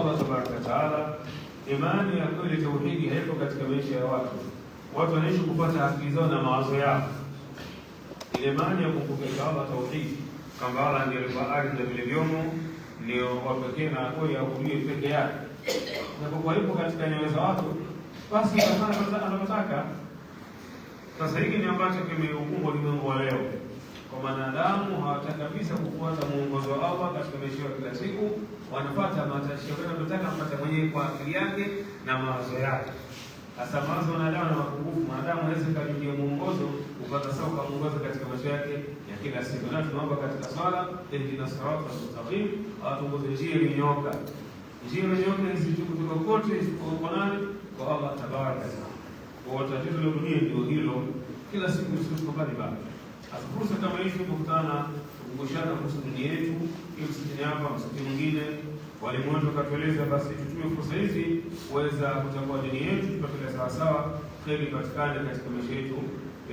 Allah tabaraka wa taala, imani ya kweli, tauhidi haipo katika maisha ya watu. Watu wanaishi kupata akili zao na mawazo yao. Ile imani ya kumpokesha Allah, tauhidi, kwamba Allah ndiye aliumba ardhi na vile vyomo, ndio wapekee na kweli abudiwe peke yake. Na kwa hivyo katika nyoyo za watu, basi anataka. Sasa hiki ni ambacho kimeukumba ulimwengu wa leo. Kwa wanadamu hawataka kabisa kufuata muongozo wa Allah katika maisha ya kila siku, wanafuata matashi yao, wanataka mpate mwenyewe kwa akili yake na mawazo yake. Hasa mawazo wanadamu na mapungufu, wanadamu hawezi kujidia muongozo upata sawa kwa muongozo katika maisha yake ya kila siku. Na tunaomba katika swala, ihdina sirata mustaqim, atuongoze njia iliyonyooka. Njia iliyonyooka isichukutoka kote isipokuwa nani? Kwa Allah tabaraka wa taala. Kwa tatizo la dunia ndio hilo, kila siku sisi mbali bali. Hasa fursa kama hizi kukutana kukumbushana kuhusu dunia yetu, ili sisi hapa msikiti mwingine walimu wetu wakatueleza, basi tutumie fursa hizi kuweza kutambua dini yetu, tupate sawa sawa kheri patikane katika maisha yetu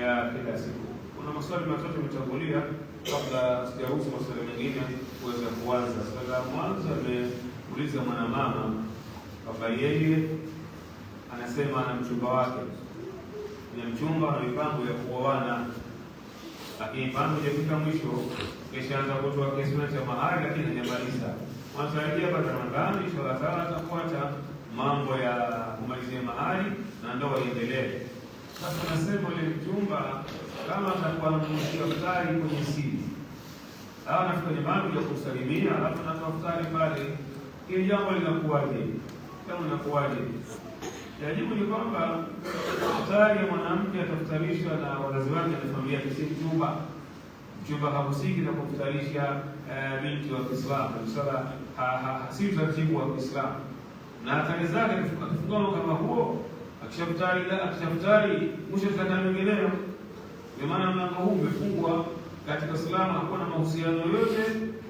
ya kila siku. Kuna maswali matatu yametangulia kabla sijaruhusu maswali mengine kuweza kuanza. Swali la mwanzo ameuliza mwanamama kwamba yeye anasema ana mchumba wake, ni mchumba na mipango ya kuoana, lakini bado hajafika mwisho, kisha anza kutoa kiasi cha mahari, lakini hajamaliza. Wanatarajia baada ya Ramadhani inshallah taala atafuata mambo ya kumalizia mahari na ndoa iendelee. Sasa nasema ile mchumba kama atakuwa anamshia futari kwenye siri, au anafika kwenye mambo ya kusalimia, alafu anatoa futari pale, hili jambo linakuwaje? Kama linakuwaje? Yajibu ni kwamba futari ya mwanamke atafutarishwa na wazazi wake na familia yake, si mchumba. Mchumba hahusiki na kufutarisha binti wa Kiislamu. Inshallah si utaratibu wa Kiislamu. Na hatari zake akifungana kama huo, akishafutari mwisho tutaka mengineyo. Kwa maana mlango huu umefungwa katika Uislamu, hakuna mahusiano yoyote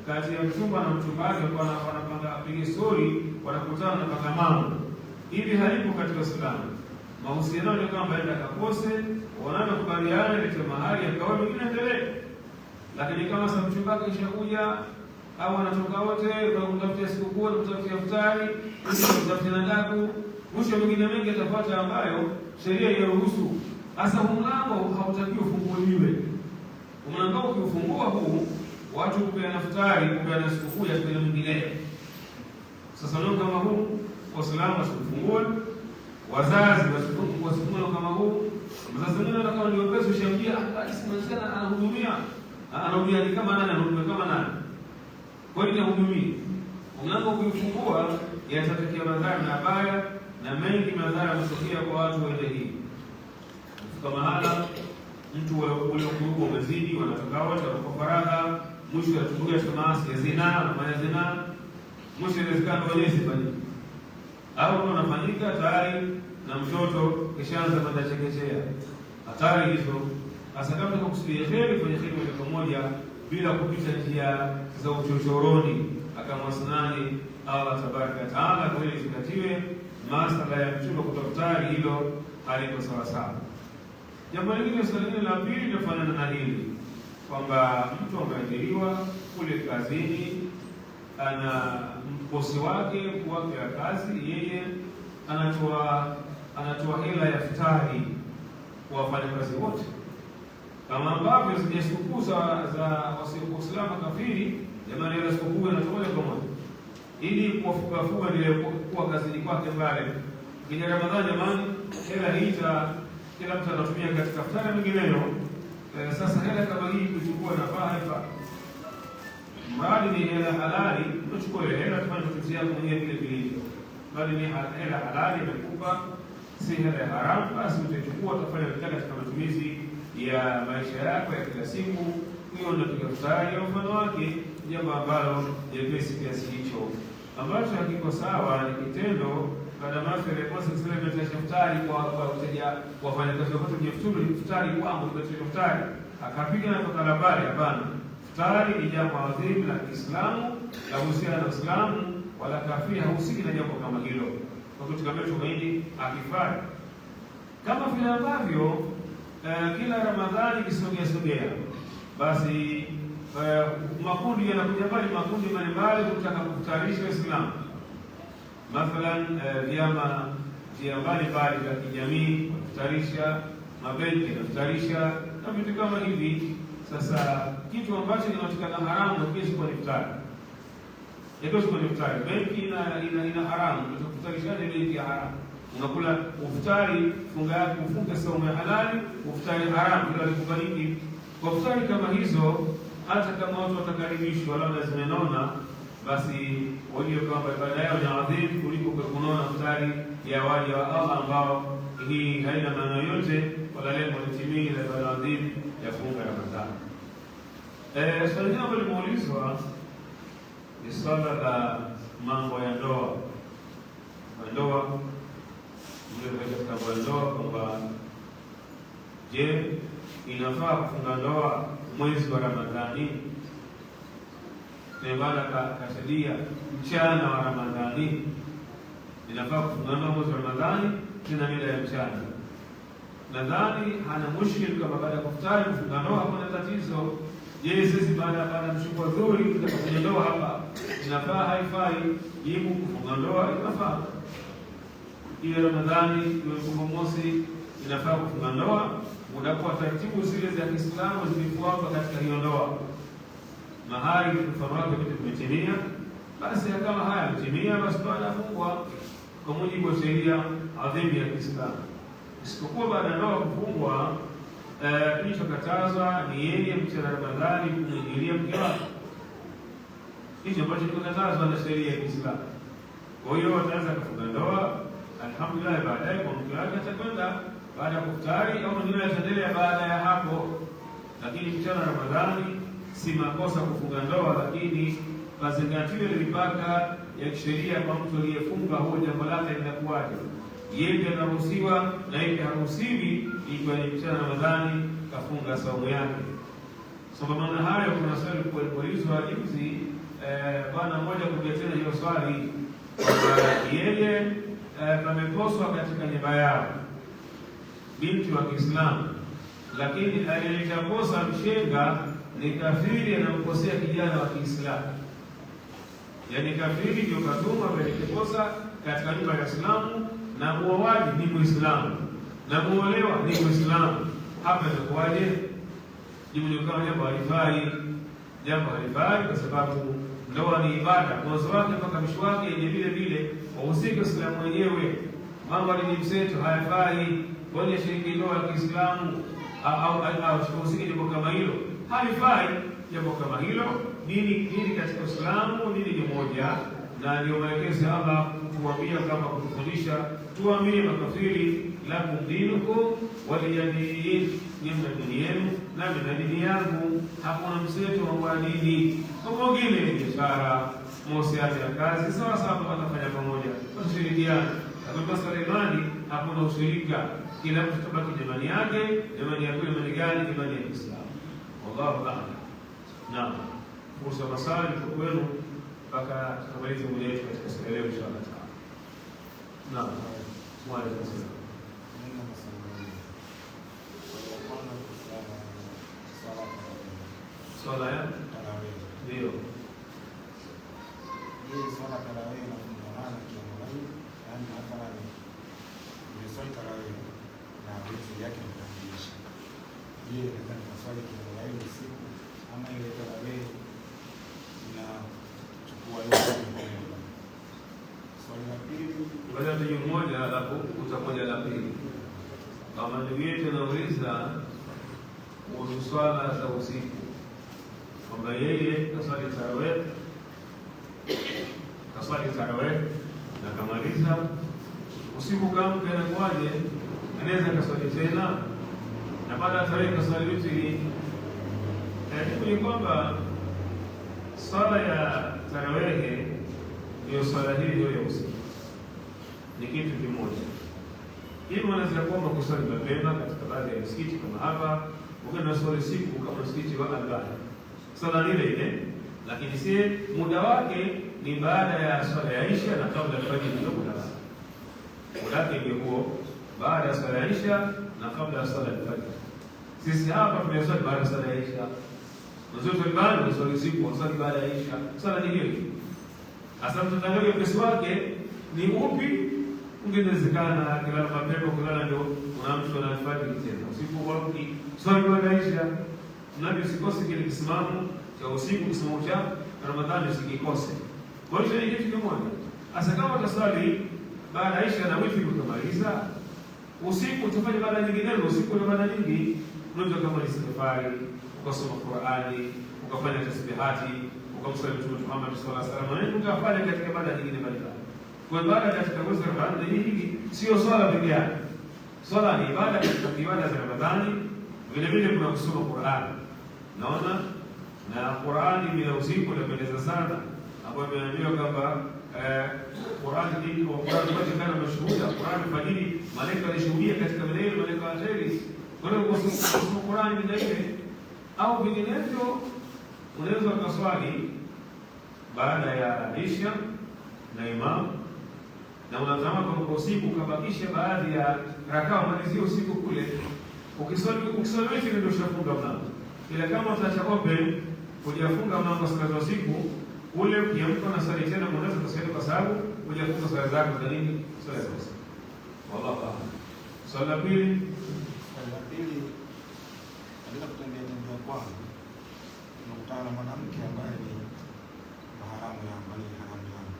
kati ya mchumba na mchumba wake, kwa wanapanga apige story, wanakutana na paka mambo. Hivi haipo katika Uislamu. Mahusiano ni kama baada akakose, wanaanza kubaliana ile mahali akawa mwingine endelee. Lakini kama sasa mchumba wake kishakuja au anatoka wote kwa kutafutia sikukuu, kutafutia futari, kutafutia nadaku, mwisho mwingine mengi atafuata ambayo sheria inaruhusu. Hasa mlango hautakiwi ufunguliwe. Mlango ukifungua huu, watu kupeana futari, kupeana sikukuu ya kile mwingine. Sasa leo kama huu Waislamu wasifungue, wazazi wasifungue kama huu. Mzazi mwingine anataka ndio pesa ushamjia, basi mwanzana anahudumia ni kama nani, anahudumia kama nani. Kwa nini anahudumia? Mlango ukifungua yatatokea madhara mabaya na mengi madhara yanatokea kwa watu wa hii. Kama hala mtu ule ukubwa umezidi, wanatoka wote kwa faragha, mwisho atubukia maasi ya zina na zina, mwisho inawezekana wanyesi bali au unafanyika tayari na mtoto kishaanza kwenda chekechea. Hatari hizo. Hasa kama tunakusudia kheri, kwenye kheri moja kwa moja bila kupita njia za uchochoroni, akamwasanani Allah tabaraka wa taala, kwa hiyo zikatiwe masala ya mchumba kutafutari, hilo haliko sawa sawa. Jambo lingine, swali la pili linafanana na hili, kwamba mtu ameajiriwa kule kazini, ana bosi wake, mkuu wake wa kazi, yeye anatoa hela ya futari kwa wafanyakazi wote, kama ambavyo zile sikukuu za wasiokuislamu kafiri, jamani, ile sikukuu inatolewa kwa moja ili kuwafuga ile kwa kazini kwake pale. Kwenye Ramadhani, jamani, hela hii kila mtu anatumia katika futari mingineyo. Sasa hela kama hii kuchukua nafaa haifa. Mradi ni hela halali, uchukue ile hela tufanye matumizi yako mwenyewe vile vile. Mradi ni hela halali imekupa, si hela ya haramu, basi utachukua utafanya katika matumizi ya maisha yako ya kila siku. Hiyo ndio tukafutari au mfano wake, jambo ambalo jepesi kiasi hicho, ambacho hakiko sawa. Ni kitendo baada ya mafia ya kwanza kusema tutasha futari kwa wateja, wafanyakazi wote kwenye futari kwangu, tutasha futari akapiga na kutoka habari. Hapana, futari ni jambo adhimu la Kiislamu, la uhusiano na Uislamu, wala kafiri hahusiki na jambo kama hilo. Kwa kitu kama hicho maini akifanya kama vile ambavyo kila Ramadhani kisogea, basi makundi yanakuja pale, makundi mbalimbali kutaka kufutarisha Uislamu. Mathalan vyama vya mbalimbali vya kijamii kufutarisha, mabenki kufutarisha na vitu kama hivi. Sasa kitu ambacho kinapatikana haramu hakiwezi kuwa iftari. Hakiwezi kuwa iftari. Benki ina haramu, kufutarisha ni benki ya haramu. Unakula uftari, funga yako ufunge saumu ya halali, uftari haramu bila kukubaliki. Kwa uftari kama hizo, hata kama watu watakaribishwa labda zimenona, basi wajue kwamba ibada yao ni adhimu kuliko kunona iftari ya waja wa Allah ambao hii haina maana yote wala lengo litimie la ibada adhimu ya funga ya Ramadhani. Swali ambalo limeulizwa ni swala la mambo ya ndoa. Ndoa katika ndoa kwamba je, inafaa kufunga ndoa mwezi wa Ramadhani? Tunaibada kashadia mchana wa Ramadhani, inafaa kufunga ndoa mwezi wa Ramadhani tena mida ya mchana. Nadhani hana mushkil kama baada ya kufutari kufunga ndoa hakuna tatizo. Je, sisi baada ya mshukuru dhuri kufanya ndoa hapa inafaa haifai? Jibu, kufunga ndoa inafaa. Ile Ramadhani iwe mfungo mosi inafaa kufunga ndoa, muda kwa taratibu zile za Kiislamu zilifuatwa katika hiyo ndoa. Mahari mfano wake vitu vimetimia, basi kama haya vimetimia, basi baada fungwa kwa mujibu wa sheria adhimu ya Kiislamu. Isipokuwa baada ya ndoa kufungwa, kilichokatazwa ni yeye mchana Ramadhani kumwingilia mke wake. Hicho ambacho kikatazwa na sheria ya Kiislamu. Kwa hiyo ataanza kufunga ndoa, alhamdulillah, baadaye kwa mke wake atakwenda baada ya kufutari au mwingine ataendelea baada ya hapo. Lakini mchana Ramadhani si makosa kufunga ndoa, lakini pazingatiwe mipaka ya kisheria kwa mtu aliyefunga, huo jambo lake linakuwaje. Yeye anaruhusiwa na yeye haruhusiwi ikiwa ni mchana Ramadhani kafunga saumu yake. Kwa maana hayo, kuna swali kuulizwa juzi, bwana mmoja kuletea hiyo swali kwamba yeye pamekoswa katika nyumba yao binti wa Kiislamu, lakini aliyetakosa mshenga ni kafiri, anamkosea kijana wa Kiislamu. Yaani kafiri ndio katuma aliyetakosa katika nyumba ya Kiislamu, na muoaji ni Muislamu na muolewa ni Muislamu. Hapa inakuwaje? Jibu ni kama jambo halifai. Jambo halifai kwa sababu ndoa ni ibada, mwanzo wake mpaka mwisho wake ni vile vile wahusika Uislamu wenyewe. Mambo ni mseto, hayafai. Wale shiriki ndoa ya Kiislamu au wahusika jambo kama hilo halifai. Jambo kama hilo dini katika Uislamu dini ni moja, na ndio maelekezo Allah kutuambia kama kutufundisha tuamini makafiri, lakum dinukum waliyadin, nyinyi dini yenu na mimi dini yangu. Hakuna mseto wa dini. Kwa mwingine biashara, mahusiano ya kazi sawa sawa, watafanya pamoja, washirikiane. Lakini kwa Suleimani hakuna ushirika, kila mtu tabaki imani yake. Imani yake imani gani? Imani ya Kiislamu. Wallahu a'lam. Naam, fursa masali kwa kwenu mpaka tukamalize muda wetu katika siku leo inshallah taala. Naam, mwalimu sana. Swala ya ndio hii swala tarawih na maana kiasi, yani hapa ni swala tarawih na vitu yake mtambulisha. Yeye ndio swali kiasi usiku ama ile tarawih na chukua yote. Swali la pili baada ya mmoja alafu utakuja la pili. Kama ndugu yetu anauliza kuhusu swala za usiku, kwamba yeye kaswali tarawih na kamaliza usiku, kama inakuwaje? Anaweza kaswali tena na baada ya tarawih kaswali witri. Ni kwamba swala ya tarawih ndio swala hiyo ya usiku, ni kitu kimoja. Hivi wanaweza kwamba kuswali mapema katika baadhi ya misikiti kama hapa, ukenda swali siku kama msikiti wa Albani, swala ile ile, lakini si muda wake ni baada ya swala ya Isha na kabla ya fajr, ndio muda wake. Muda wake ndio huo, baada ya swala ya Isha na kabla ya swala ya fajr. Sisi hapa tunaswali baada ya swala ya Isha. Ndio baada ya swala siku, swali baada ya Isha. Swala ni hiyo. Hasa mtangazaji pesa wake ni upi? Ungewezekana kilala mapema, kulala ndio unaamshwa na alfajiri tena. Usiku warudi, swali wanaisha. Mnabii usikose kile kisimamo cha usiku, kisimamo cha Ramadhani usikikose. Kwa hiyo ni kitu kimoja. Hasa kama utaswali baada ya Isha na witri utamaliza, usiku utafanya baada nyinginezo, usiku na baada nyingi, unaweza kama ni istighfari, ukasoma Qur'ani, ukafanya tasbihati, ukamsali Mtume Muhammad sallallahu alaihi wasallam, ukafanya katika baada nyingine mbalimbali. Kwa ibada katika mwezi wa Ramadhani hii sio swala pekee yake. Swala ni ibada katika ibada za Ramadhani, vile vile kuna kusoma Qur'ani. Naona na Qur'ani bila usiku inapendeza sana, ambapo imeambiwa kwamba Qur'ani hii kwa Qur'ani kana mashuhuda, Qur'ani fadhili, malaika walishuhudia katika maneno, malaika wa kheri. Kwa hiyo kusoma Qur'ani bila ile au vinginevyo, unaweza kuswali baada ya Isha na imam, na unatazama kwa usiku ukabakisha baadhi ya rakaa malizio usiku kule, ukiswali hivi ndio ushafunga mlango. Ila kama utaacha open hujafunga mlango saa usiku ule, ukiamka na swali tena unaweza kusali kwa sababu hujafunga swala zako za nini, swala za usiku. Wallahu a'lam. Swali la pili, katika kutembea kwangu tunakutana na mwanamke ambaye ni maharamu ya mbali, haramu yangu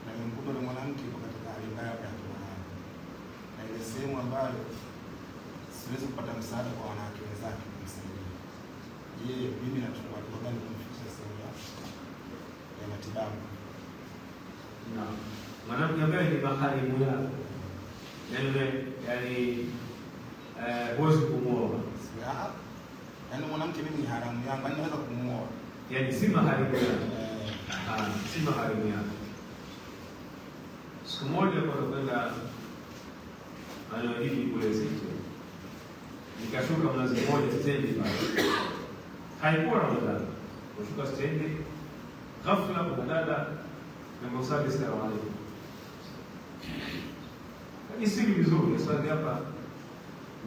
na nimekuta yule mwanamke yuko katika hali mbaya ya kimaharamu, na ile sehemu ambayo siwezi kupata msaada kwa wanawake wenzake kumsaidia. Je, mimi nachukua hatua gani kumfikisha sehemu ya matibabu? Na mwanamke ambaye ni maharimu yako, yani huwezi kumuoa. Yaani mwanamke mimi ni haramu yangu, naweza kumuoa. Yaani si maharimu yako. Si maharimu yako. Siku moja kwa kwenda anayojiji kule Zito, nikashuka mnazi mmoja stendi pale. Haikuwa Ramadhani. Kushuka stendi, ghafla kuna dada na msabi salamu alaykum. Ni siri vizuri, sasa hapa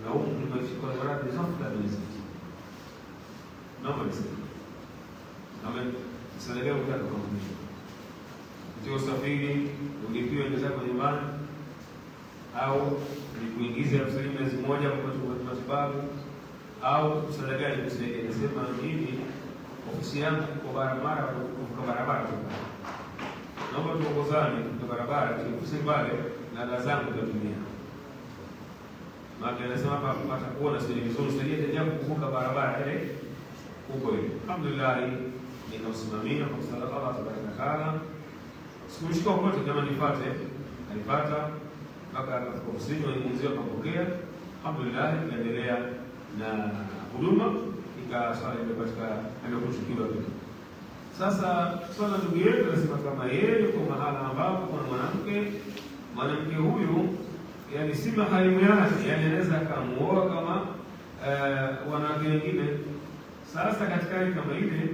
na huko nimefika kwa barabara ghafla nimesikia. Naomba niseme. Sasa utaka kwa mimi. Ndio usafiri, ungepiwa ndio zako nyumbani au nikuingize mwezi mmoja kwa matibabu au msaada gani kusaidia. Nasema mimi ofisi yangu kwa barabara naomba tuongozane kwa barabara tukusembale na dada zangu tutumia. Maka anasema hapa kupata kuona sisi vizuri saidia jambo kuvuka barabara ile huko ile. Alhamdulillah nikasimamia kwa sababu Allah tabaraka taala. Sikumshika kote kama alipata mpaka akakusanya ingizo akapokea. Alhamdulillah inaendelea na huduma ikaswali katika anakushukiwa kitu. Sasa swala ndugu yetu anasema kama yeye yuko mahala ambapo kuna mwanamke huyu yani si maharimu yake, yani anaweza akamuoa kama wanawake wengine. Sasa katika hali kama ile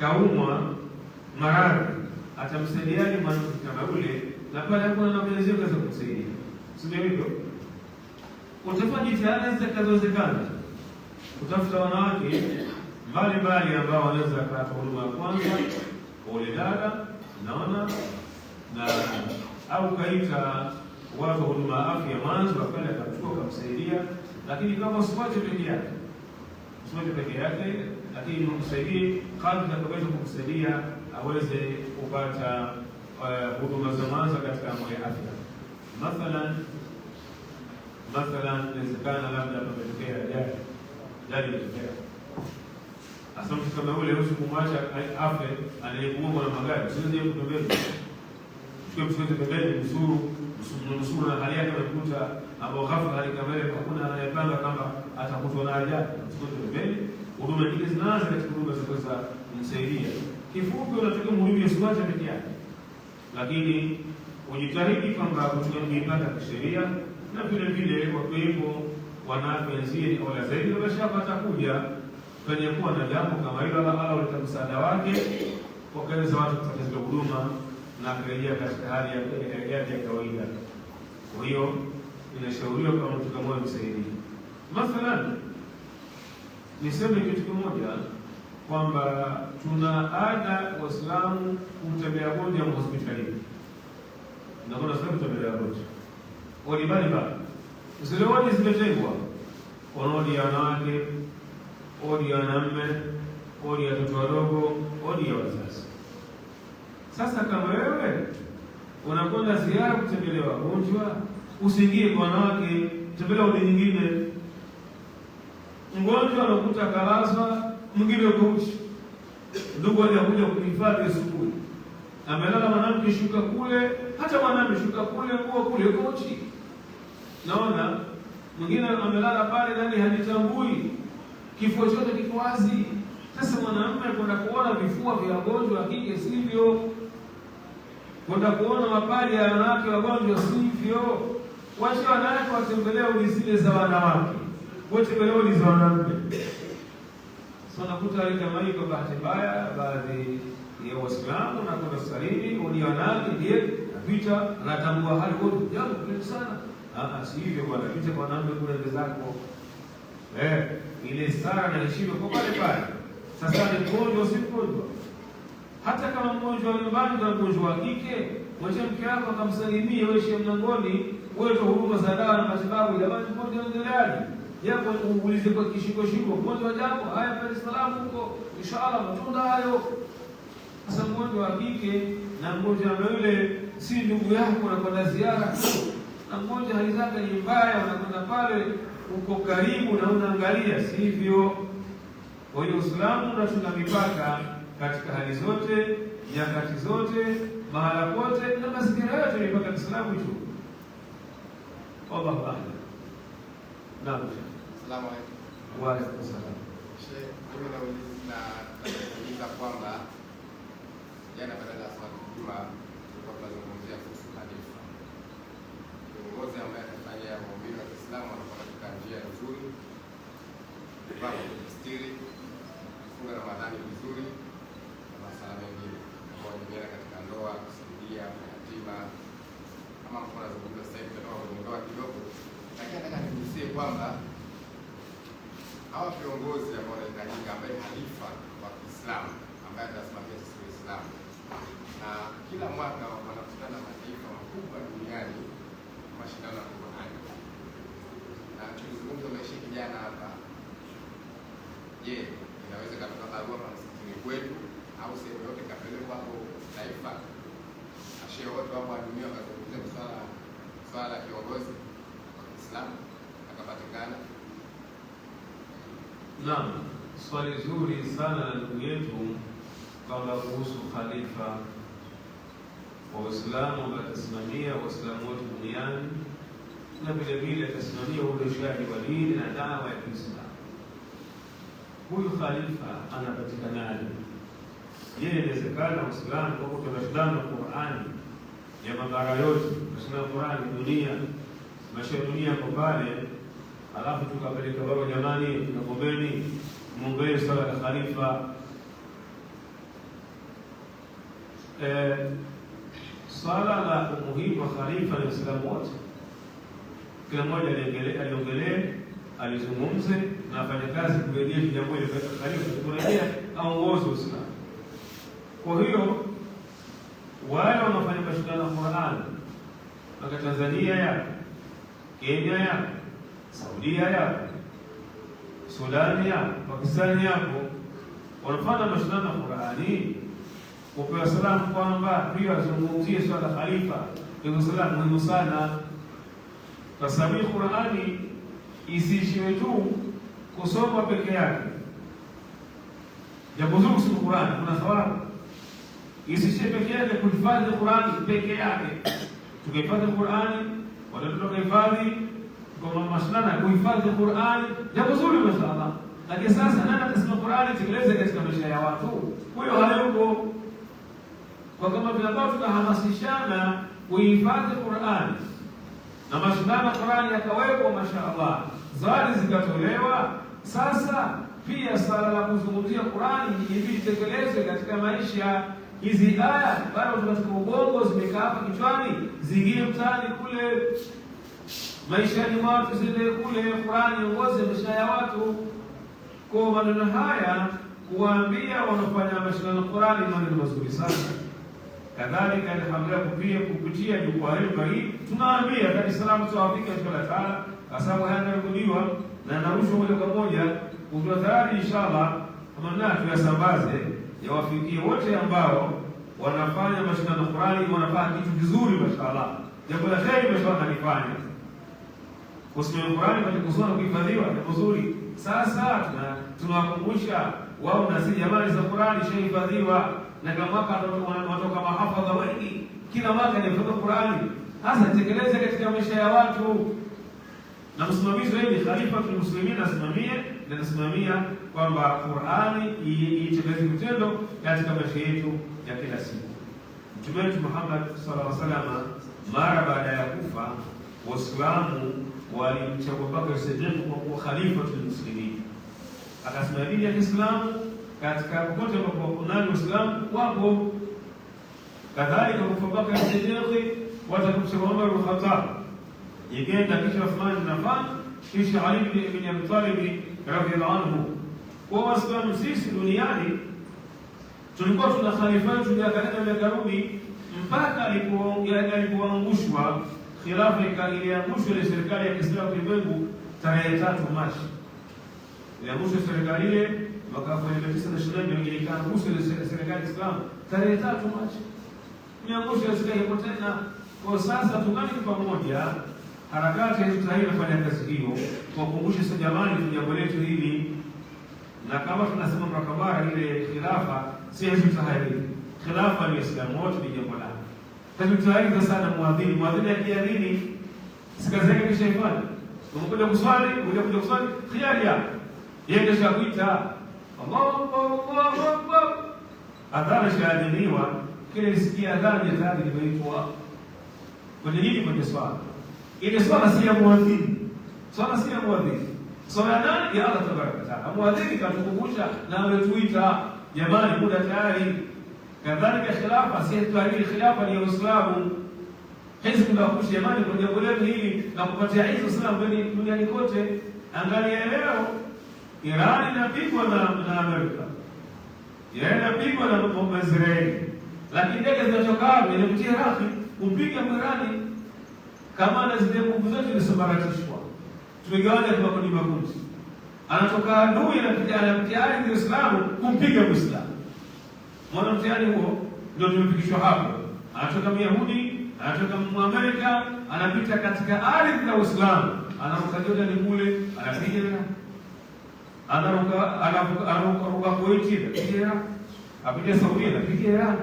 kaumwa maradhi, atamsaidiaje mwanamke kama ule? Na pale hakuna namwelezea kaza kumsaidia, sio hivyo? Utafanya jitihada zitakazowezekana kutafuta wanawake mbalimbali ambao wanaweza kupata huduma ya kwanza kwa ule dada, naona na au kaita watu huduma ya afya mwanzo, akaenda akachukua kumsaidia. Lakini kama usipate peke yake, lakini msaidie kadri atakaweza kumsaidia aweze kupata huduma za mwanzo katika mambo ya afya. Mathalan inawezekana labda pametokea ajali imetokea. Hasa mtu kama ule huwezi kumwacha afe anayekuwa na magari. Usiweze kutembea. Chukua mtoto pembeni nusuru na hali yake amekuta ambao ghafla hali kama ile hakuna anayepanga kama atakutwa na ajali. Mtoto pembeni, huduma nyingine zinaanza katika huduma za kumsaidia. Kifupi unatakiwa mhudumie usiwache peke yake. Lakini ujitahidi kwamba kutumia mipaka ya sheria na vile vile kwa hivyo wanawake wenzie au zaidi wameshapata kuja kwenye kuwa na jambo kama hilo, Allah uleta msaada wake wakaweza watu kupata zile huduma na kurejea katika hali ya kawaida. Kwa hiyo inashauriwa kama mtu kama msaidie. Mathalan niseme kitu kimoja, kwamba tuna ada Waislamu kumtembea gonjwa hospitalini. Naona sasa kutembelea gonjwa. Wodi mbalimbali. Zile wodi zimetengwa. Wodi ya wanawake, wodi ya wanaume, wodi ya watoto wadogo, wodi ya wazazi. Sasa kama wewe unakwenda ziara kutembelea wagonjwa, usiingie kwa wanawake, tembelea wodi nyingine. Mgonjwa anakuta kalazwa, mwingine yuko uchi. Ndugu alikuja kuhifadhi asubuhi. Amelala mwanamke shuka kule, hata mwanamke shuka kule, nguo kule yuko uchi. Naona mwingine amelala pale ndani hajitambui. Kifua chote kiko wazi. Sasa mwanamume kwenda kuona vifua vya wagonjwa kike sivyo. Kwenda kuona mapaja ya wanawake wagonjwa sivyo. Wacha wanawake watembelee ulizile za wanawake. Watembelee ulizo wanaume. Sasa nakuta kama hii kwa bahati mbaya baadhi ya Waislamu na kwa hospitalini wadi wanawake ndiye vita anatambua hali wote jambo kubwa sana. Si hivyo bwana, vita kwa wanaume kule mbele zako. Ile sara na heshima kwa pale pale. Sasa ni mgonjwa si mgonjwa. Hata kama mgonjwa nyumbani na mgonjwa wa kike, mwache mke wako akamsalimie wewe shehe mlangoni, wewe tu huduma za dawa na matibabu jamani mgonjwa endeleaje? Japo uulize kwa kishiko mgonjwa jambo, haya pale salamu huko, inshallah matunda hayo. Sasa mgonjwa wa kike na mgonjwa yule si ndugu yako na kwenda ziara tu. Na mgonjwa hali zake ni mbaya, unakwenda pale uko karibu na unaangalia sivyo. Kwa hiyo Uislamu unatuna mipaka katika hali zote, nyakati zote, mahala pote na mazingira yote mipaka ya Uislamu tu. Allahu Akbar. Naam. Asalamu alaykum. Wa alaykum assalam. Sheikh, mimi nauliza kwamba jana baada ya swala Juma tulikuwa tunazungumzia kuhusu khalifa. Kiongozi ambaye anafanya mahubiri ya Kiislamu anakuwa katika njia nzuri, kwa kustiri, kufunga Ramadhani vizuri na masala mengine ambayo yanaendelea katika ndoa, kusaidia yatima. Kama mko nazungumza sasa hivi kwenye ndoa kidogo, lakini nataka nigusie kwamba hawa viongozi ambao wanahitajika ambaye halifa wa Kiislamu ambaye anasimamia sisi Waislamu, na kila mwaka wanakutana mataifa makubwa duniani mashindano ya Qur'ani, na tulizungumza maisha kijana hapa. Je, inaweza kutoka barua kwa msikitini kwetu au sehemu yote kapelekwa hapo taifa ashe wote wapo wa dunia wakazungumzia swala la kiongozi wa Kiislamu akapatikana? Naam, swali zuri sana na ndugu yetu kwamba kuhusu khalifa wa Uislamu ambaye atasimamia Waislamu wote duniani na vile vile atasimamia uendeshaji wa dini na dawa ya Kiislamu. Huyu khalifa anapatikanaje? Je, inawezekana Waislamu kwa kutashindana na Qur'ani ya mabara yote, kusoma Qur'ani dunia, maisha ya dunia kwa pale, alafu tukapeleka baba jamani, tunakombeni muombee swala la khalifa. Swala la umuhimu wa khalifa ni Waislamu wote. Kila mmoja aliongelee, alizungumze na afanye kazi kuendelea jambo hili kwa khalifa kurejea aongoze Uislamu. Kwa hiyo wale wanaofanya mashindano ya Qur'an kwa Tanzania ya Kenya ya Saudia ya Sudan ya Pakistan yapo wanafanya mashindano ya Qur'ani, upewa salamu kwamba pia wazungumzie swala la khalifa. Ndio salamu muhimu sana, kwa sababu Qur'ani isiishiwe tu kusoma peke yake. Jambo zuri kusoma Qur'ani kuna thawabu. Isiishiwe peke yake kuhifadhi Qur'ani peke yake. Tukihifadhi Qur'ani, watoto wakihifadhi kwa mashindano kuhifadhi Qur'ani, jambo zuri mashaallah. Lakini sasa nani atasema Qur'ani tekeleze katika maisha ya watu? Huyo hayupo. Kwa kama tunataka tukahamasishana kuhifadhi Qur'ani na mashindano ya Qur'ani yakawekwa mashaallah, zawadi zikatolewa. Sasa pia swala la kuzungumzia Qur'ani ili tekelezwe katika maisha. Hizi aya bado tunataka ubongo zimekaa hapa kichwani, zingie mtaani kule, maisha ni watu zile kule, Qur'ani ongoze maisha ya watu. Kwa maneno haya kuwaambia wanafanya mashindano Qur'ani maneno mazuri sana. Kadhalika alhamdulillah pia kupitia jukwaa hili tunaambia Dar es Salaam tuwafika inshallah taala, kwa sababu yanarudiwa na narushwa moja kwa moja kwa tayari inshallah, kama tuyasambaze yawafikie wote ambao wanafanya mashindano Qur'ani, wanafanya kitu kizuri mashaallah, jambo la kheri mashaallah nifanye kusoma Qur'ani kwa kusoma kuhifadhiwa ni nzuri. Sasa tunawakumbusha wao na si jamani za Qur'ani shahifadhiwa, na kama mwaka watoka mahafadha wengi, kila mwaka ni Qur'ani. Sasa tekeleze katika maisha ya watu, na msimamizi wewe ni khalifatul muslimin, nasimamia kwamba Qur'ani itekeleze vitendo katika maisha yetu ya kila siku. Mtume wetu Muhammad sallallahu alaihi wasallam mara baada ya kufa, Waislamu walimchagua Abubakar Siddiq kuwa khalifatul muslimin, akasimamia dini ya Kiislamu katika popote ambapo kuna Waislamu wapo. Kadhalika kwa Abubakar Siddiq watakumchagua Umar bin Khattab, yengenda kisha Uthman bin Affan, kisha Ali bin Abi Talib radhiyallahu anhu. Kwa Waislamu sisi duniani tulikuwa tuna khalifa miaka rudi mpaka alipoangushwa khilafa, iliangushwa ile serikali ya Kiislamu ulimwengu tarehe 3 Machi. Iliangushwa serikali ile mwaka 1920, ikaangushwa ile serikali ya Kiislamu tarehe 3 Machi. Iliangushwa serikali hapo tena. Kwa sasa tungani pamoja, harakati hizo tayari inafanya kazi hiyo kwa kukumbusha sasa, jamani, jambo letu hili, na kama tunasema mrakabara ile khilafa si hizo tahiri. Khilafa ni Uislamu wote, ni jambo lao. Tayari sana muadhini akiadhini sikazeke kisha ifanye. Unakuja kuswali, unakuja kuswali khiari yako. Yeye kisha kuita Allahu Akbar. Adhana shahadiniwa, kile nisikia adhana ya tayari imeitwa. Kwa nini kwa swala? Ile swala si ya muadhini. Swala si ya muadhini. Swala nani? Ya Allah tabaraka taala. Muadhini katukumbusha na ametuita, jamani, muda tayari. Kadhalika khilafa si tahiri, khilafa ni Uislamu. Hizi tunakumbusha jamani, kwa jambo letu hili na kupatia hizo Uislamu duniani kote. Angalia leo Iran inapigwa na Amerika, Iran inapigwa na Israeli, lakini ndege zinatoka zinapitia Iraq kumpiga Irani. Kama na zile nguvu zote zilisambaratishwa, tumegawanya kwa makundi. Anatoka adui anapitia ardhi ya Uislamu kumpiga Muislamu. Mwana mtihani huo ndio tumefikishwa hapo. Anatoka Myahudi, anatoka Mwamerika, anapita katika ardhi ya Uislamu, anaruka Jordan kule, anapiga, anaruka Kuwait, anapiga, apita Saudi, anapiga,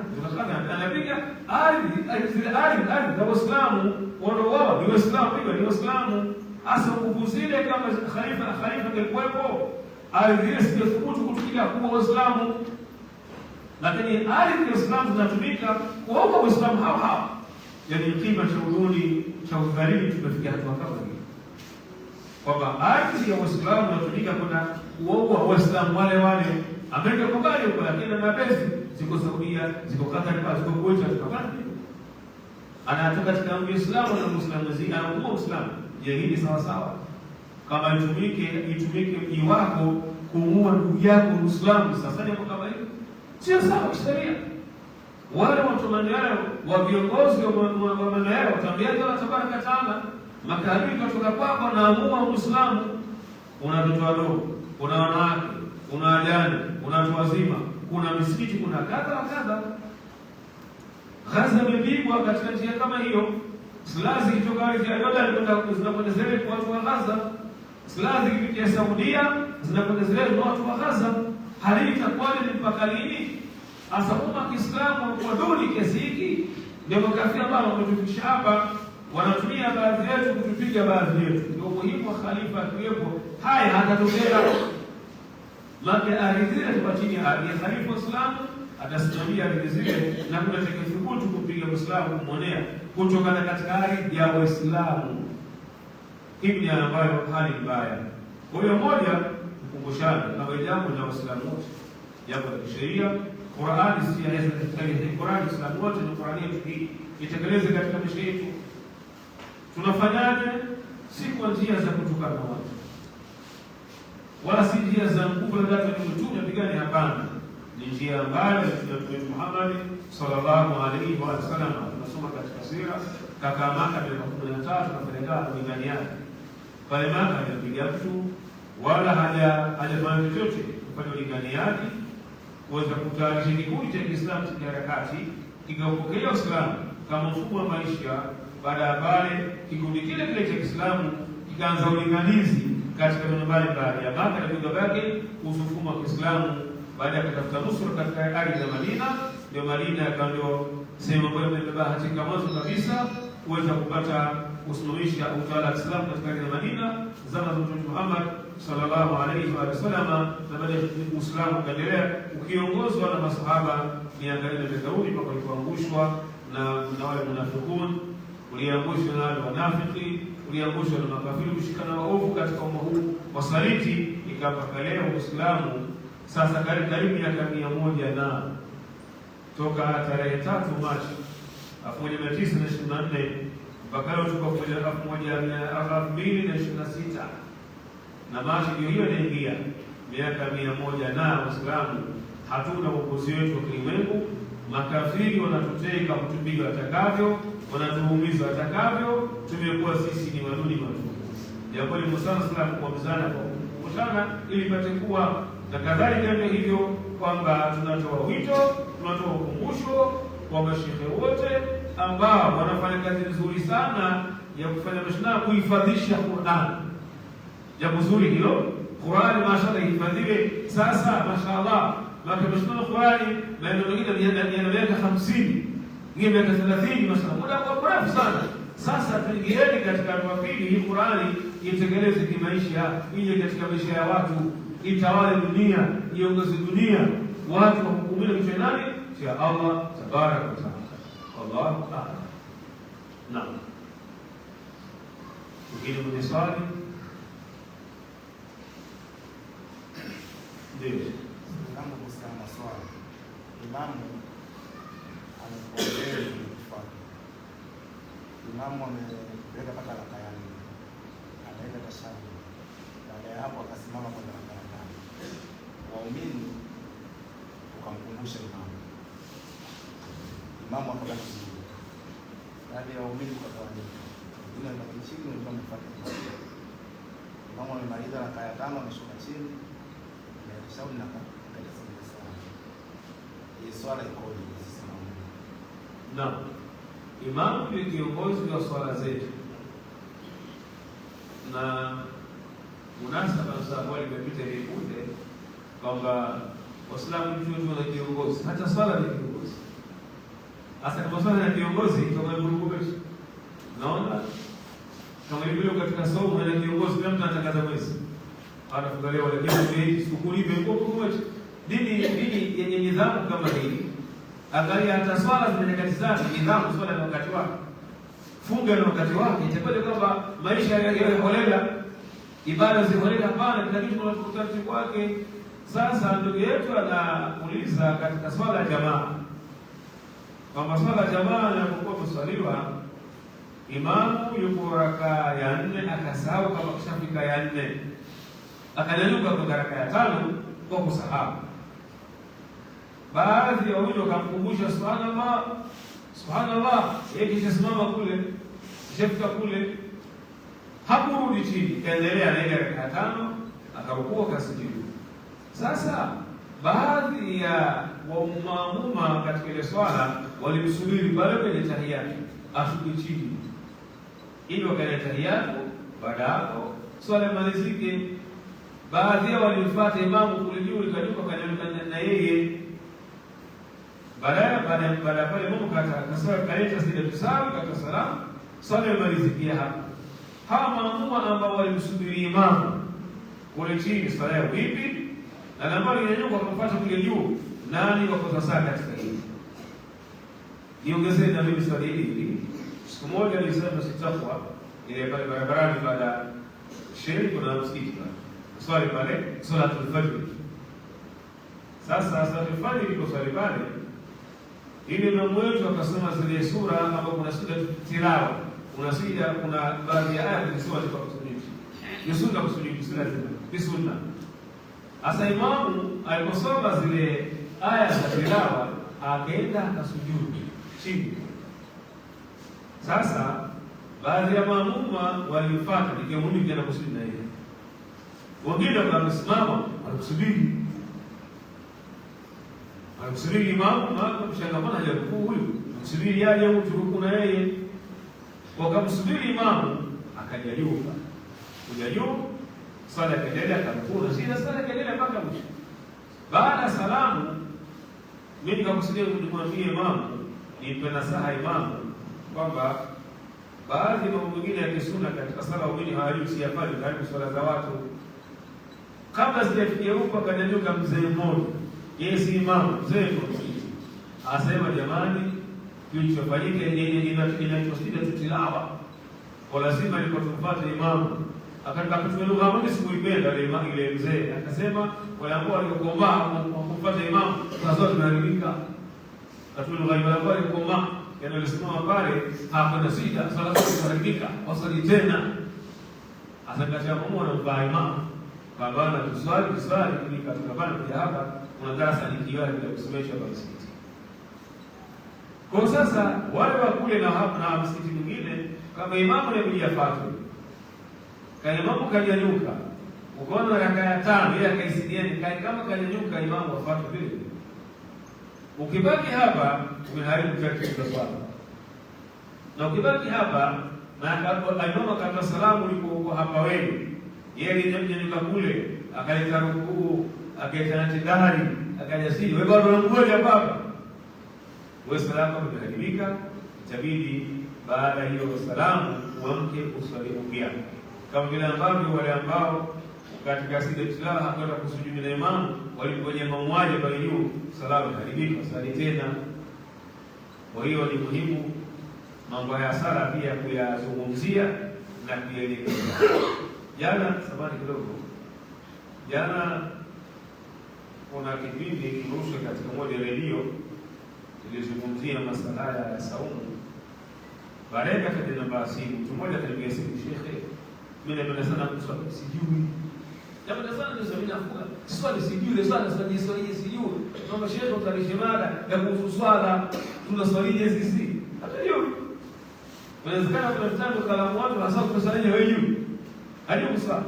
anapiga ardhi ya Uislamu. Wao ni Waislamu, ni Waislamu. Asa ukuzile kama khalifa angekuwepo, ardhi ile singethubutu kutukia kuwa Waislamu. Lakini ardhi ya Uislamu zinatumika kuwaua Waislamu hao. Yaani kima cha uduni cha udhalili tumefikia hatua kama hiyo, kwamba ardhi ya Uislamu inatumika kuna kuwaua Waislamu wale. Amerika kubali huko, lakini na besi ziko Saudia, ziko Qatar, ziko Kuwait, ziko wapi? Anatoka katika Uislamu na Muislamu zina anaua Uislamu. Je, hili sawa sawa? Kama itumike mji wako kuua ndugu yako Muislamu, sasa ni kama hiyo sio sawa kisheria. Wale watu maneno wa viongozi wa maneno yao tambia Allah tabaraka taala, makabila kutoka kwako naamua Muislamu. Kuna watoto wadogo, kuna wanawake, kuna wajane, kuna watu wazima, kuna misikiti, kuna kadha. Gaza imepigwa katika njia kama hiyo. Silaha zikitoka Jordan zinakwenda zile kwa watu wa Gaza, silaha zikipitia Saudia zinakwenda zile kwa watu wa Gaza. Hali itakuwa ni mpaka lini? Asa umma Kiislamu kwa duni kiasi hiki, ndio makafiri ambao wametufikisha hapa, wanatumia baadhi yetu kutupiga baadhi yetu. Ndio muhimu khalifa akiwepo haya hatatokea. Maka ardhi kwa chini ya khalifa Uislamu atasimamia ardhi zile, na kuna thubutu kupiga Muislamu kumwonea kutokana katika ardhi ya Waislamu. Hii ni ambayo hali mbaya. Kwa hiyo moja, kukumbushana kama jambo la Waislamu wote, jambo la kisheria. Qur'ani si ya Qur'ani, Uislamu wote ni Qur'ani yetu, itekeleze katika maisha yetu. Tunafanyaje? Si kwa njia za kutukana watu. wala si njia za nguvu na data ni mtume pigani, hapana. Ni njia ambayo Mtume Muhammad sallallahu alaihi wasallam tunasoma katika sira, kaka Maka miaka 13 kapelekana kulingani yake pale Maka, hajapiga mtu wala hajafanya chochote kufanya ulingani yake, kuweza kutayarisha kikundi cha Kiislamu cha harakati kikaupokea Uislamu kama mfumo wa maisha. Baada ya pale kikundi kile kile cha Kiislamu kikaanza ulinganizi katika maeneo mbalimbali ya Maka na viunga vyake kuhusu mfumo wa Kiislamu. Baada ya kutafuta nusura katika ardhi ya Madina, ndio Madina ndio sehemu ambayo imebahatika mwanzo kabisa kuweza kupata kusimamisha utawala wa Kiislamu katika ardhi ya Madina zama za Mtume Muhammad sallallahu alaihi wasallam, na baada ya Uislamu ukaendelea ukiongozwa na masahaba miaka ile mikarudi mpaka kuangushwa na wale munafikun, uliangushwa na wale wanafiki, uliangushwa na makafiri, kushikana waovu katika umma huu wasaliti, ikapaka leo Uislamu sasa karibu miaka 100 na toka tarehe 3 Machi 1924 mpaka leo tuko 2026 na Machi ndio hiyo inaingia miaka 100 na Uislamu hatuna uongozi wetu wa kilimwengu. Makafiri wanatuteka, kutupiga watakavyo, wanatuumiza watakavyo, tumekuwa sisi ni waduni matupu. Jambo ni musana sana kuamzana kwa kukutana ili pate kuwa na kadhalika. Ndio hivyo kwamba tunatoa wito, tunatoa ukumbusho kwa mashehe wote ambao wanafanya kazi nzuri sana ya kufanya mashindano kuhifadhisha Qur'an. Jambo zuri hilo, Qur'an mashaallah ihifadhiwe. Sasa mashaallah mashindano Qur'an maeneo mengine yana miaka 50, ngine miaka 30, mashaallah muda mrefu sana. Sasa tuingieni katika hatua pili, hii Qur'an itekeleze kimaisha, ije katika maisha ya watu, itawale dunia, iongoze dunia, watu wahukumiwe kwa nani? Ya Allah tabaraka wa taala. Allahu a'lam. Naam. Ukija kwenye swali ndio kama kusema maswali, imamu anapoongea kufuata imamu ameweka mpaka raka ya 4, anaenda tashahudi, baada ya hapo akasimama kwa raka ya 5, waumini ukamkumbusha imamu akabaki chini, baada ya waumini kutawanyika, wengine wanabaki chini, wengine wamefuata imamu amemaliza raka ya 5, ameshuka chini tashahudi na katika sala. Hii swala ikoje sasa? Naam, imamu ni kiongozi wa swala zetu, na munasaba sababu limepita hivi punde kwamba Waislamu ndio wana kiongozi, hata swala ni kiongozi. Hasa kama swala ni kiongozi, kama mrukubeshi, naona kama ilivyo katika somo la kiongozi, kila mtu anatangaza mwezi anafungalia wale kiongozi sikukuu hivi kwa dini yenye nidhamu kama hii. Angalia hata swala zina nyakati zake, nidhamu swala na wakati wake, funga na wakati wake. Itakuwa kwamba maisha ya holela, ibada za holela, hapana, kila kitu kuna utaratibu wake. Sasa ndugu yetu anauliza katika swala ya jamaa kwamba swala ya jamaa inapokuwa kuswaliwa, imamu yuko raka ya 4 akasahau kama kishafika ya 4, akanyanyuka kwa raka ya 5 kwa kusahau. Baadhi ya wao wakamkumbusha subhanallah, subhanallah, yeye kishasimama kule, kishafika kule, hakurudi chini, kaendelea na ile raka ya 5, akarukua akasujudu. Sasa baadhi ya maamuma katika ile swala walimsubiri pale kwenye tahiyatu ashuke chini ili wakaleta tahiyatu, baada hapo swala imalizike. Baadhi yao walimfuata imamu kule juu, ikajuka kanyanyuka na yeye. Baada ya pale imamu kasema kaleta sida tusawi kata salamu, swala imalizikia hapo. Hawa maamuma ambao walimsubiri imamu kule chini, swala yao vipi? Na nambari inanyuka kufuata kule juu, nani wako sasa katika hili? Niongezee na mimi swali hili. Siku moja nilisema sitakwa ile pale barabarani, baada sherehe kuna msikiti pale, swali pale salatul fajr. Sasa salatul fajr iko swali pale, ile imamu wetu akasoma zile sura ambapo kuna sura tilawa, kuna baadhi ya aya ni sura za kusujudu, ni sunna kusujudu, sura ni sunna. Asa imamu aliposoma zile aya za tilawa akaenda akasujudu chini. Sasa baadhi ya maamuma walifuata nikiamuni kienda kusudi na yeye. Wengine wakasimama wanakusubiri. Anakusubiri imamu mshangamana hajarukuu huyu. Kusubiri aje mtu huku na yeye. Wakamsubiri imamu akajaliuka. Kujaliuka sala kelele akamkuu na sina sala kelele mpaka mwisho. Baada ya salamu mimi nikakusudia kumwambia imamu nimpe nasaha imamu kwamba baadhi ya mambo mengine ya kisuna katika sala wengine hawajui siyafanye karibu swala za watu. Kabla sijafikia huko akanyanyuka mzee mmoja. Yeye si imamu, mzee mmoja. Asema jamani, kilichofanyika inachosida tutilawa. Kwa lazima niko tufuate imamu. Akataka kutumia lugha moja sikuipenda ile mzee. Akasema wale ambao walikomaa kufuata imamu sasa tunaharibika. Katumia lugha ile ambayo ilikomaa yani alisimama pale hakuna sida swala kuharibika wasali tena. Asakacha mumo na mvaa imamu. Baba tuswali ili katika bana pia hapa kuna darasa likiwa bila kusomesha kwa msikiti. Kwa sasa wale wa kule na hapa na msikiti mwingine kama imamu anakuja fatwa. Kama imamu kanyanyuka, ukaona raka ya 5 ile akaisidieni kama kanyanyuka imamu afatwe vile. Ukibaki hapa umeharibu taratibu za swala. Na ukibaki hapa na imamu akatoa salamu ulipo hapa wewe. Yeye alinyanyuka kule, akaleta rukuu, akaita antidari, akajasiri. Wewe bado unamgoja baba. Wewe salamu imeharibika, itabidi baada hiyo salamu uamke uswali upya. Kama vile ambavyo wale ambao katika sida tilawa hakwenda kusujudu na imamu walipoje imamu waje pale juu salamu imeharibika, swali tena. Kwa hiyo ni muhimu mambo ya sala pia kuyazungumzia na kuyaelekeza. Jana samani kidogo. Jana kuna kipindi kirushwa katika moja redio ilizungumzia masala ya saumu. Baadaye katika namba simu mtu mmoja akaniambia shekhe, mimi napenda sana kuswali sijui. Napenda sana kuswali nafunga. Swali sijui, swala sijui. Naomba shekhe utarishe mada ya kuhusu swala tunaswalije sisi. Hata hiyo. Inawezekana kuna mtandao kalamu watu hasa kuswali wewe juu. Hadi uswali.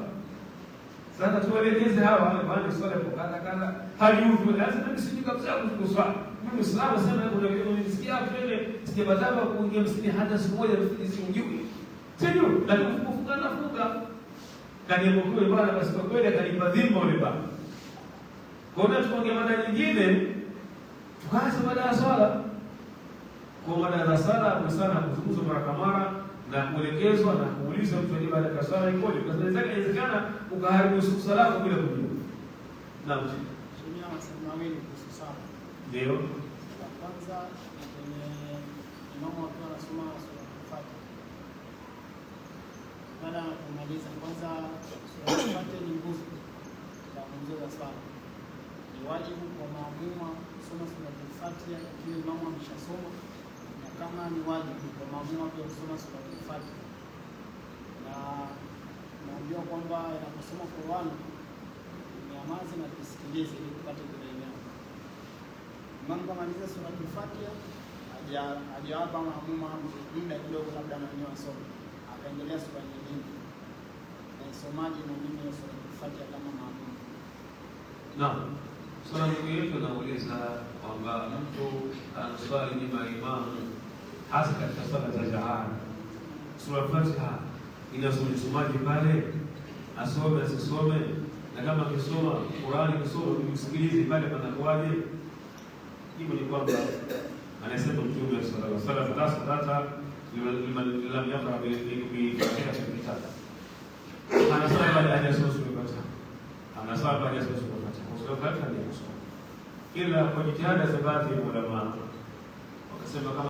Sasa tuelekeze hawa wale bwana swala kwa kadha hadi huko lazima nisije kabisa kuswali. Mimi Muislamu sana kuna kitu nisikia pale sijapataka kuingia msikitini hata siku moja sijui. Sio, lakini kufunga na funga. Kaniamkue bwana basi kwa kweli akanipa dhima yule bwana. Kwa hiyo tuongee mada nyingine tukaanza mada ya swala. Kwa mada ya swala kwa sana kuzungumza mara kwa mara na kuelekezwa na kuuliza mtu aliye baada ya swala ikoje, kwa sababu inawezekana ukaharibu swala yako bila kujua. Naam. Sheria nasema mimi kuhusu swala. Ndio. Kwanza kwenye imamu akiwa anasoma sura Al-Fatiha. Baada ya kumaliza kwanza sura Al-Fatiha ni nguzo ya nguzo za swala. Ni wajibu kwa maamuma kusoma sura Al-Fatiha ikiwa imamu ameshasoma. Kama ni wajibu kwa maamuma pia kusoma sura Al-Fatiha. Na naambiwa kwamba inaposoma Qur'an nyamazi na tusikilize ili tupate kuelewa. Imamu kamaliza sura Al-Fatiha hajawapa maamuma muda kidogo labda na wenyewe wasome. Akaendelea sura nyingine. Na isomaji na mimi ya sura Al-Fatiha kama maamuma. Naam. Swala yetu nauliza kwamba mtu anaswali nyuma ya imamu hasa katika swala za jahara. Sura Al-Fatiha inasomaji pale, asome asisome, na kama kisoma Qur'ani kisoma usikilize pale panakuaje? Jibu ni kwamba anasema Mtume sallallahu alaihi wasallam liman lam yaqra bi Fatiha kitab. Anasema baada ya sura Al-Fatiha. Anasema baada ya sura Al-Fatiha. Sura Al-Fatiha ni kusoma. Ila kwa jitihada za baadhi ya ulama wakasema kama